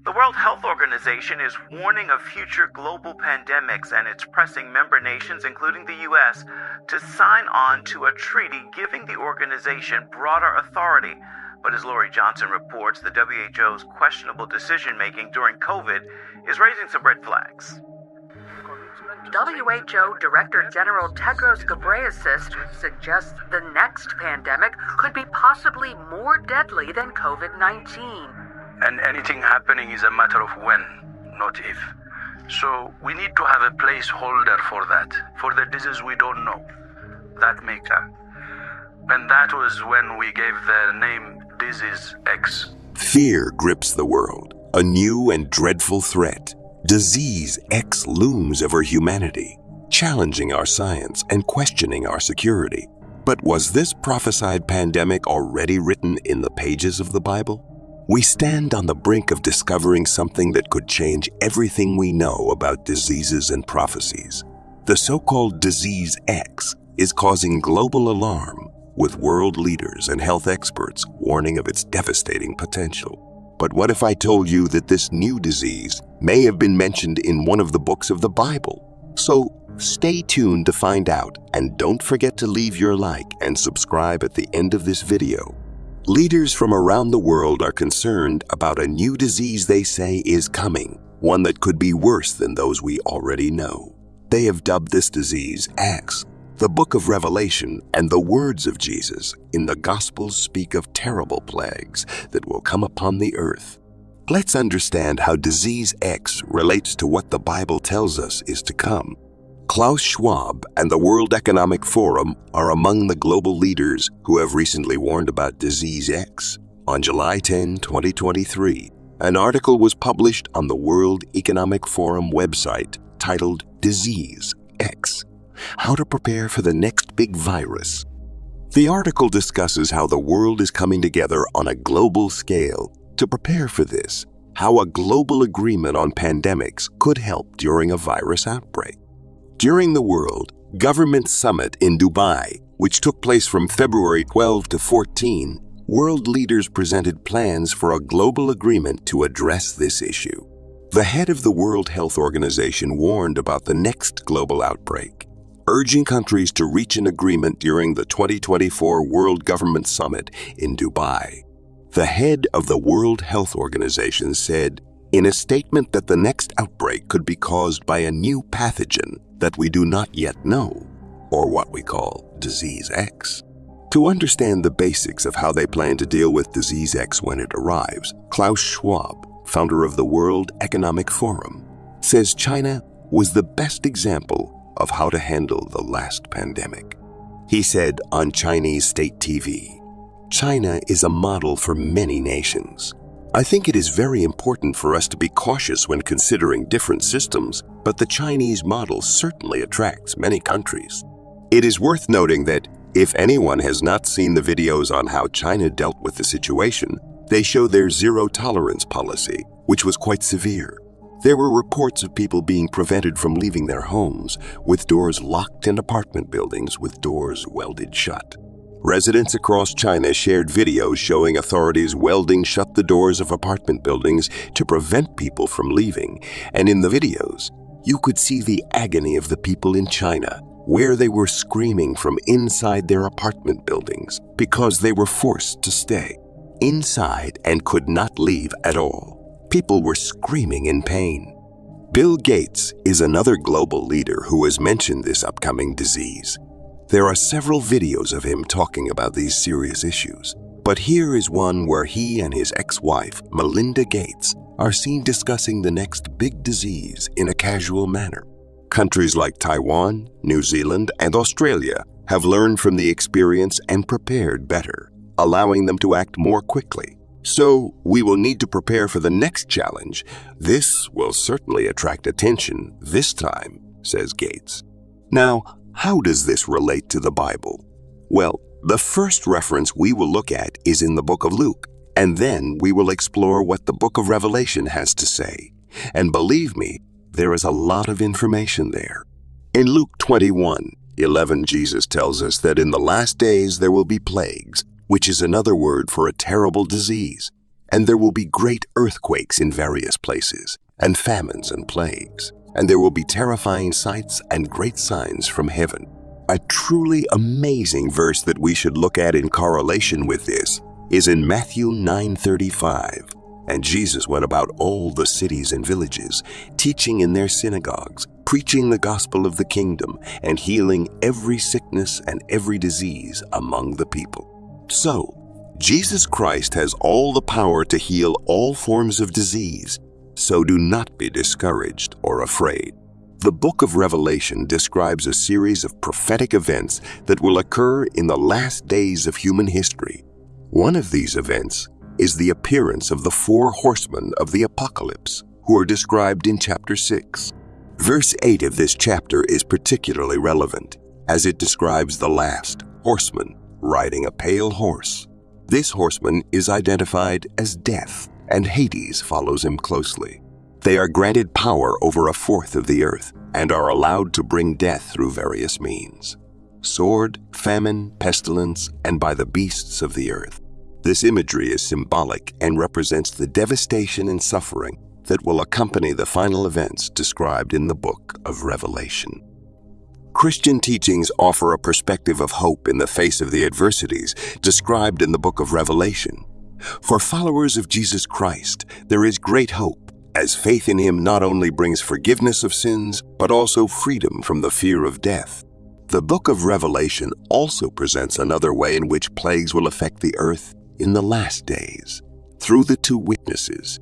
The World Health Organization is warning of future global pandemics, and it's pressing member nations, including the U.S., to sign on to a treaty giving the organization broader authority. But as Lori Johnson reports, the WHO's questionable decision-making during COVID is raising some red flags. WHO Director General Tedros Ghebreyesus suggests the next pandemic could be possibly more deadly than COVID-19. And anything happening is a matter of when, not if. So we need to have a placeholder for that, for the disease we don't know. That may come. And that was when we gave the name Disease X. Fear grips the world, a new and dreadful threat. Disease X looms over humanity, challenging our science and questioning our security. But was this prophesied pandemic already written in the pages of the Bible? We stand on the brink of discovering something that could change everything we know about diseases and prophecies. The so-called Disease X is causing global alarm, with world leaders and health experts warning of its devastating potential. But what if I told you that this new disease may have been mentioned in one of the books of the Bible? So stay tuned to find out, and don't forget to leave your like and subscribe at the end of this video. Leaders from around the world are concerned about a new disease they say is coming, one that could be worse than those we already know. They have dubbed this disease Acts. The book of Revelation and the words of Jesus in the Gospels speak of terrible plagues that will come upon the earth. Let's understand how Disease X relates to what the Bible tells us is to come. Klaus Schwab and the World Economic Forum are among the global leaders who have recently warned about Disease X. On July 10, 2023, an article was published on the World Economic Forum website titled Disease X: How to Prepare for the Next Big Virus. The article discusses how the world is coming together on a global scale to prepare for this, how a global agreement on pandemics could help during a virus outbreak. During the World Government Summit in Dubai, which took place from February 12 to 14, world leaders presented plans for a global agreement to address this issue. The head of the World Health Organization warned about the next global outbreak, urging countries to reach an agreement during the 2024 World Government Summit in Dubai. The head of the World Health Organization said in a statement that the next outbreak could be caused by a new pathogen that we do not yet know, or what we call Disease X. To understand the basics of how they plan to deal with Disease X when it arrives, Klaus Schwab, founder of the World Economic Forum, says China was the best example of how to handle the last pandemic. He said on Chinese state TV, "China is a model for many nations. I think it is very important for us to be cautious when considering different systems, but the Chinese model certainly attracts many countries." It is worth noting that if anyone has not seen the videos on how China dealt with the situation, they show their zero-tolerance policy, which was quite severe. There were reports of people being prevented from leaving their homes, with doors locked in apartment buildings with doors welded shut. Residents across China shared videos showing authorities welding shut the doors of apartment buildings to prevent people from leaving, and in the videos, you could see the agony of the people in China, where they were screaming from inside their apartment buildings because they were forced to stay inside and could not leave at all. People were screaming in pain. Bill Gates is another global leader who has mentioned this upcoming disease. There are several videos of him talking about these serious issues, but here is one where he and his ex-wife, Melinda Gates, are seen discussing the next big disease in a casual manner. Countries like Taiwan, New Zealand, and Australia have learned from the experience and prepared better, allowing them to act more quickly. So we will need to prepare for the next challenge. This will certainly attract attention this time, says Gates. Now, how does this relate to the Bible? Well, the first reference we will look at is in the book of Luke, and then we will explore what the book of Revelation has to say. And believe me, there is a lot of information there. In Luke 21:11, Jesus tells us that in the last days there will be plagues, which is another word for a terrible disease. And there will be great earthquakes in various places, and famines and plagues. And there will be terrifying sights and great signs from heaven. A truly amazing verse that we should look at in correlation with this is in Matthew 9:35. And Jesus went about all the cities and villages, teaching in their synagogues, preaching the gospel of the kingdom, and healing every sickness and every disease among the people. So, Jesus Christ has all the power to heal all forms of disease, so do not be discouraged or afraid. The book of Revelation describes a series of prophetic events that will occur in the last days of human history. One of these events is the appearance of the 4 horsemen of the apocalypse, who are described in chapter 6. Verse 8 of this chapter is particularly relevant, as it describes the last horseman riding a pale horse. This horseman is identified as Death, and Hades follows him closely. They are granted power over 1/4 of the earth and are allowed to bring death through various means: sword, famine, pestilence, and by the beasts of the earth. This imagery is symbolic and represents the devastation and suffering that will accompany the final events described in the book of Revelation. Christian teachings offer a perspective of hope in the face of the adversities described in the book of Revelation. For followers of Jesus Christ, there is great hope, as faith in Him not only brings forgiveness of sins, but also freedom from the fear of death. The book of Revelation also presents another way in which plagues will affect the earth in the last days, through the 2 witnesses.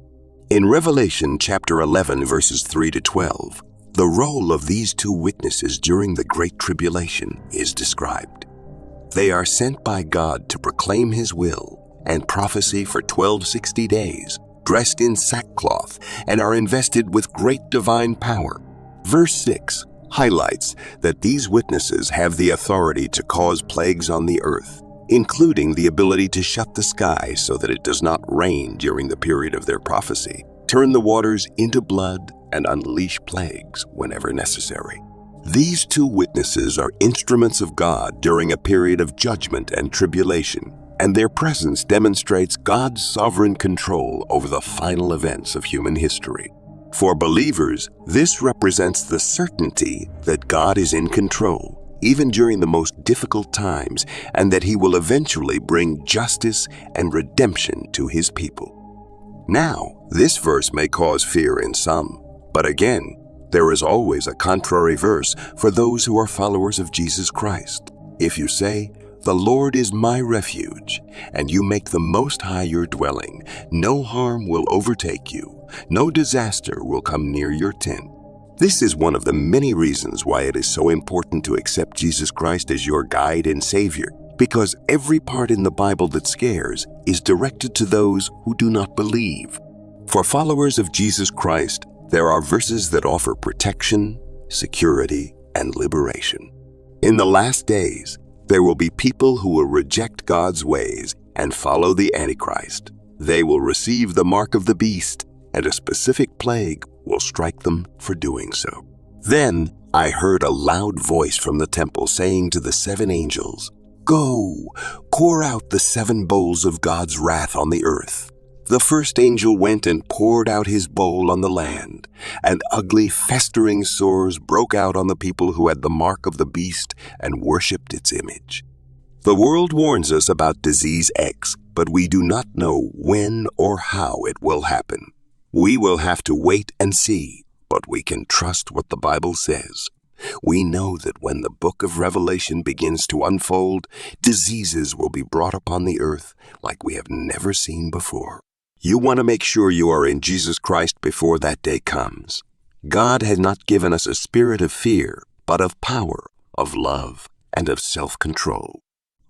In Revelation chapter 11, verses 3 to 12, the role of these 2 witnesses during the Great Tribulation is described. They are sent by God to proclaim His will and prophecy for 1260 days, dressed in sackcloth, and are invested with great divine power. Verse 6 highlights that these witnesses have the authority to cause plagues on the earth, including the ability to shut the sky so that it does not rain during the period of their prophecy, turn the waters into blood, and unleash plagues whenever necessary. These 2 witnesses are instruments of God during a period of judgment and tribulation, and their presence demonstrates God's sovereign control over the final events of human history. For believers, this represents the certainty that God is in control, even during the most difficult times, and that He will eventually bring justice and redemption to His people. Now, this verse may cause fear in some, but again, there is always a contrary verse for those who are followers of Jesus Christ. If you say, "The Lord is my refuge," and you make the Most High your dwelling, no harm will overtake you, no disaster will come near your tent. This is one of the many reasons why it is so important to accept Jesus Christ as your guide and Savior, because every part in the Bible that scares is directed to those who do not believe. For followers of Jesus Christ, there are verses that offer protection, security, and liberation. In the last days, there will be people who will reject God's ways and follow the Antichrist. They will receive the mark of the beast, and a specific plague will strike them for doing so. Then I heard a loud voice from the temple saying to the 7 angels, "Go, pour out the 7 bowls of God's wrath on the earth." The first angel went and poured out his bowl on the land, and ugly, festering sores broke out on the people who had the mark of the beast and worshipped its image. The world warns us about disease X, but we do not know when or how it will happen. We will have to wait and see, but we can trust what the Bible says. We know that when the book of Revelation begins to unfold, diseases will be brought upon the earth like we have never seen before. You want to make sure you are in Jesus Christ before that day comes. God has not given us a spirit of fear, but of power, of love, and of self-control.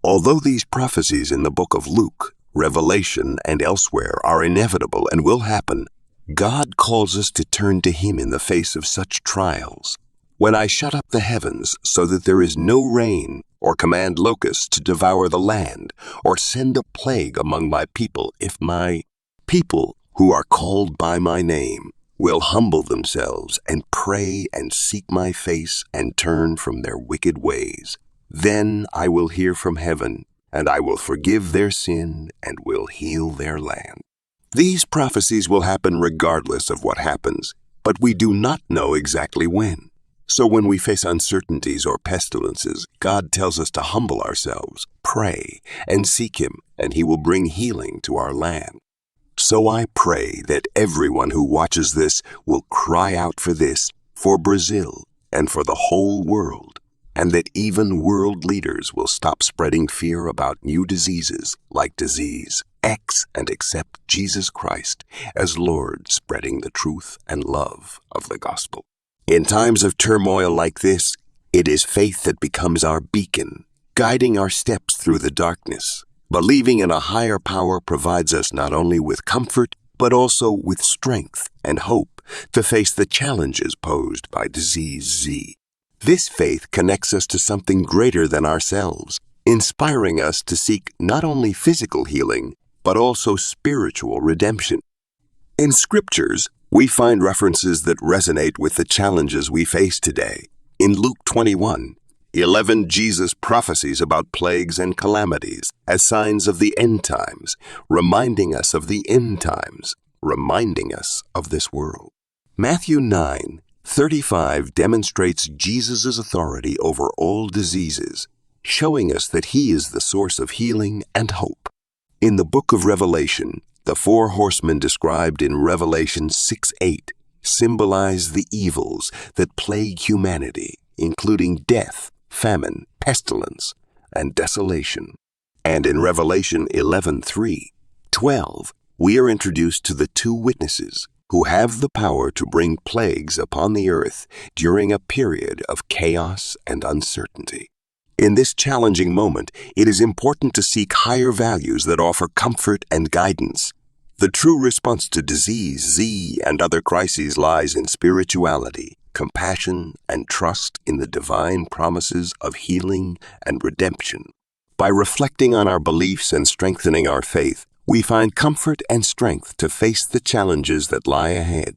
Although these prophecies in the book of Luke, Revelation, and elsewhere are inevitable and will happen, God calls us to turn to Him in the face of such trials. When I shut up the heavens so that there is no rain, or command locusts to devour the land, or send a plague among my people, if my people who are called by my name will humble themselves and pray and seek my face and turn from their wicked ways, then I will hear from heaven, and I will forgive their sin and will heal their land. These prophecies will happen regardless of what happens, but we do not know exactly when. So when we face uncertainties or pestilences, God tells us to humble ourselves, pray, and seek Him, and He will bring healing to our land. So I pray that everyone who watches this will cry out for this, for Brazil, and for the whole world, and that even world leaders will stop spreading fear about new diseases like disease X and accept Jesus Christ as Lord, spreading the truth and love of the gospel. In times of turmoil like this, it is faith that becomes our beacon, guiding our steps through the darkness. Believing in a higher power provides us not only with comfort, but also with strength and hope to face the challenges posed by disease Z. This faith connects us to something greater than ourselves, inspiring us to seek not only physical healing, but also spiritual redemption. In scriptures, we find references that resonate with the challenges we face today. In Luke 21:11, Jesus prophesies about plagues and calamities as signs of the end times, reminding us of the end times, reminding us of this world. Matthew 9:35 demonstrates Jesus' authority over all diseases, showing us that He is the source of healing and hope. In the book of Revelation, the 4 horsemen described in Revelation 6:8 symbolize the evils that plague humanity, including death, famine, pestilence, and desolation. And in Revelation 11:3-12, we are introduced to the 2 witnesses who have the power to bring plagues upon the earth during a period of chaos and uncertainty. In this challenging moment, it is important to seek higher values that offer comfort and guidance. The true response to disease, Z, and other crises lies in spirituality, compassion, and trust in the divine promises of healing and redemption. By reflecting on our beliefs and strengthening our faith, we find comfort and strength to face the challenges that lie ahead.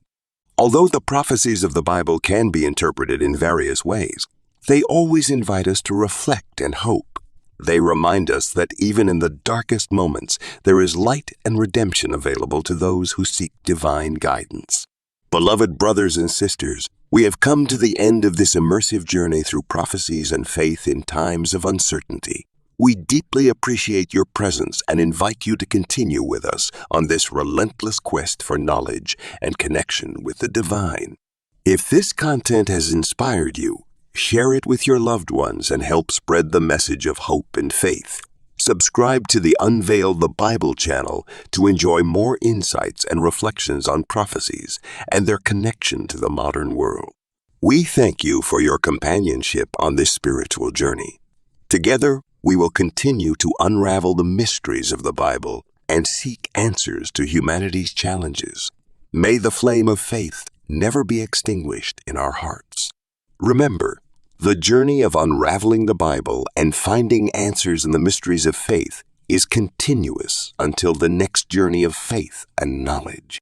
Although the prophecies of the Bible can be interpreted in various ways, they always invite us to reflect and hope. They remind us that even in the darkest moments, there is light and redemption available to those who seek divine guidance. Beloved brothers and sisters, we have come to the end of this immersive journey through prophecies and faith in times of uncertainty. We deeply appreciate your presence and invite you to continue with us on this relentless quest for knowledge and connection with the divine. If this content has inspired you, share it with your loved ones and help spread the message of hope and faith. Subscribe to the Unveil the Bible channel to enjoy more insights and reflections on prophecies and their connection to the modern world. We thank you for your companionship on this spiritual journey. Together, we will continue to unravel the mysteries of the Bible and seek answers to humanity's challenges. May the flame of faith never be extinguished in our hearts. Remember, the journey of unraveling the Bible and finding answers in the mysteries of faith is continuous until the next journey of faith and knowledge.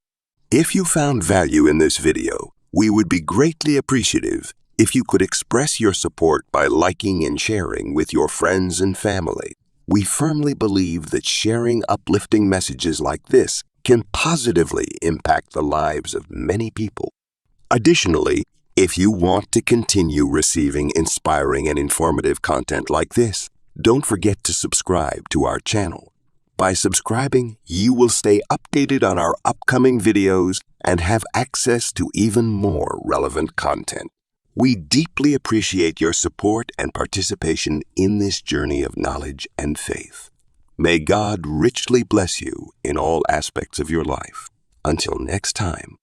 If you found value in this video, we would be greatly appreciative if you could express your support by liking and sharing with your friends and family. We firmly believe that sharing uplifting messages like this can positively impact the lives of many people. Additionally, if you want to continue receiving inspiring and informative content like this, don't forget to subscribe to our channel. By subscribing, you will stay updated on our upcoming videos and have access to even more relevant content. We deeply appreciate your support and participation in this journey of knowledge and faith. May God richly bless you in all aspects of your life. Until next time.